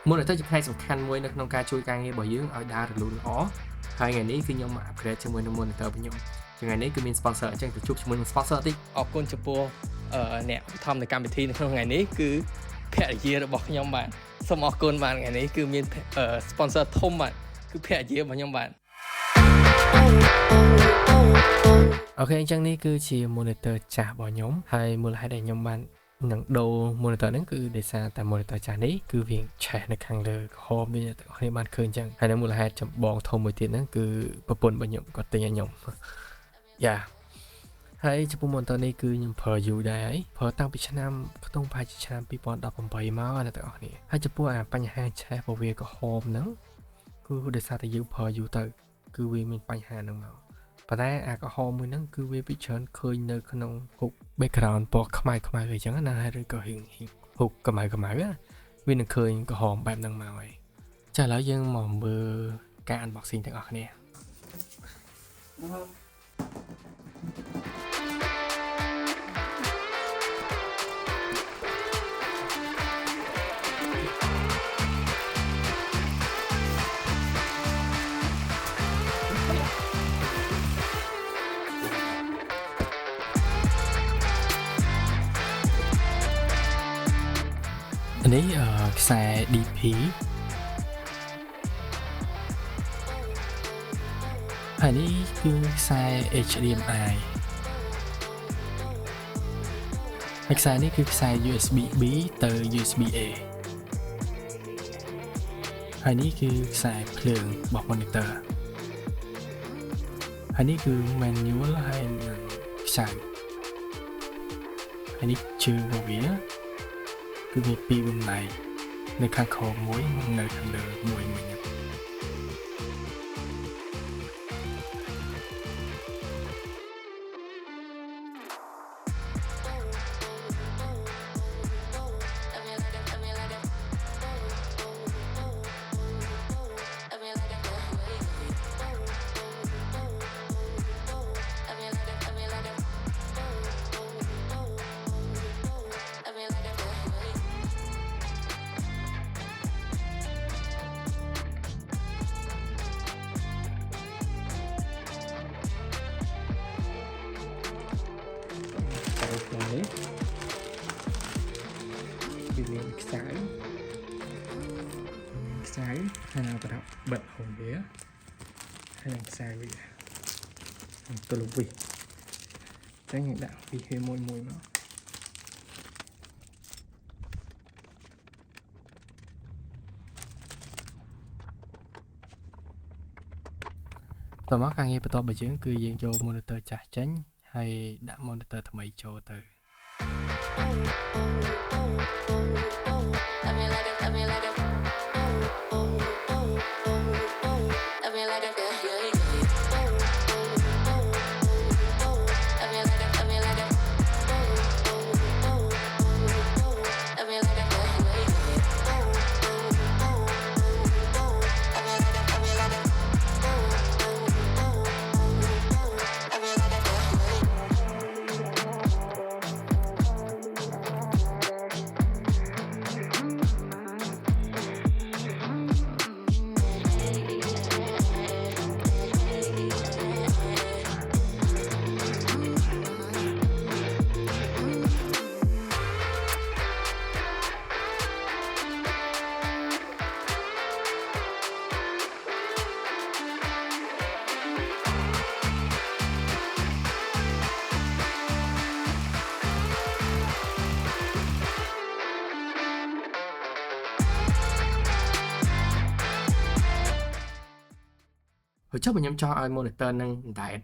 monitor ជាផ្នែកសំខាន់មួយនៅក្នុងការជួយការងាររបស់យើងឲ្យដើររលូនល្អហើយថ្ងៃនេះគឺខ្ញុំមក upgrade ជាមួយនឹង monitor របស់ខ្ញុំថ្ងៃនេះគឺមាន sponsor អញ្ចឹងទៅជួបជាមួយនឹង sponsor តិចអរគុណចំពោះអ្នកឧបត្ថម្ភនៃកម្មវិធីនៅក្នុងថ្ងៃនេះគឺភរិយារបស់ខ្ញុំបាទសូមអរគុណបាទថ្ងៃនេះគឺមាន sponsor ធំបាទគឺភរិយារបស់ខ្ញុំបាទអូខេអញ្ចឹងនេះគឺជា monitor ចាស់របស់ខ្ញុំហើយមូលហេតុដែលខ្ញុំបាននឹងដូរ monitor ហ្នឹងគឺដោយសារតែ monitor ចាស់នេះគឺវាឆេះនៅខាងលើក្រហមដូចអ្នកទាំងអស់គ្នាបានឃើញអញ្ចឹងហើយនៅមូលហេតុចម្បងធំមួយទៀតហ្នឹងគឺប្រពន្ធរបស់ខ្ញុំគាត់ទិញឲ្យខ្ញុំយ៉ាហើយចំពោះ monitor នេះគឺខ្ញុំប្រើយូរដែរហើយប្រើតាំងពីឆ្នាំខ្ទង់ប្រហែលជាឆ្នាំ2018មកអ្នកទាំងអស់គ្នាហើយចំពោះបញ្ហាឆេះរបស់វាក្រហមហ្នឹងគឺដោយសារតែយើងប្រើយូរទៅគឺវាមានបញ្ហាហ្នឹងមកប៉ុន្តែក្រហមមួយហ្នឹងគឺវាច្រើនឃើញនៅក្នុងរូប background ពណ៌ខ្មៅអីចឹងណាឬក៏រូបកម្ៅវានឹងឃើញក្រហមបែបហ្នឹងមកហើយចាឥឡូវយើងមកមើលការ unboxing ទាំងអស់គ្នានេះខ្សែ DP ហើយនេះគឺខ្សែ HDMI ហើយខ្សែនេះគឺខ្សែ USB B ទៅ USB A ហើយនេះគឺខ្សែភ្លើងរបស់ monitor ហើយនេះគឺ manual ហើយនឹងខ្សែហើយនេះជើងរបស់វាគឺមានពីរបំណែកនៅខាងក្រោមមួយនិងនៅខាងលើមួយញ៉ាំនេះវាមានខ្សែហើយនឹងប្រដាប់បិទហូមវាហើយនឹងខ្សែវាទល់វិសតែយើងដាក់វិសមួយមកតោះមកការងារបន្តរបស់យើងគឺយើងយក monitor ចាស់ចេញហើយដាក់ monitor ថ្មីចូលទៅចុះខ្ញុំចង់ឲ្យ monitor នឹង ដែត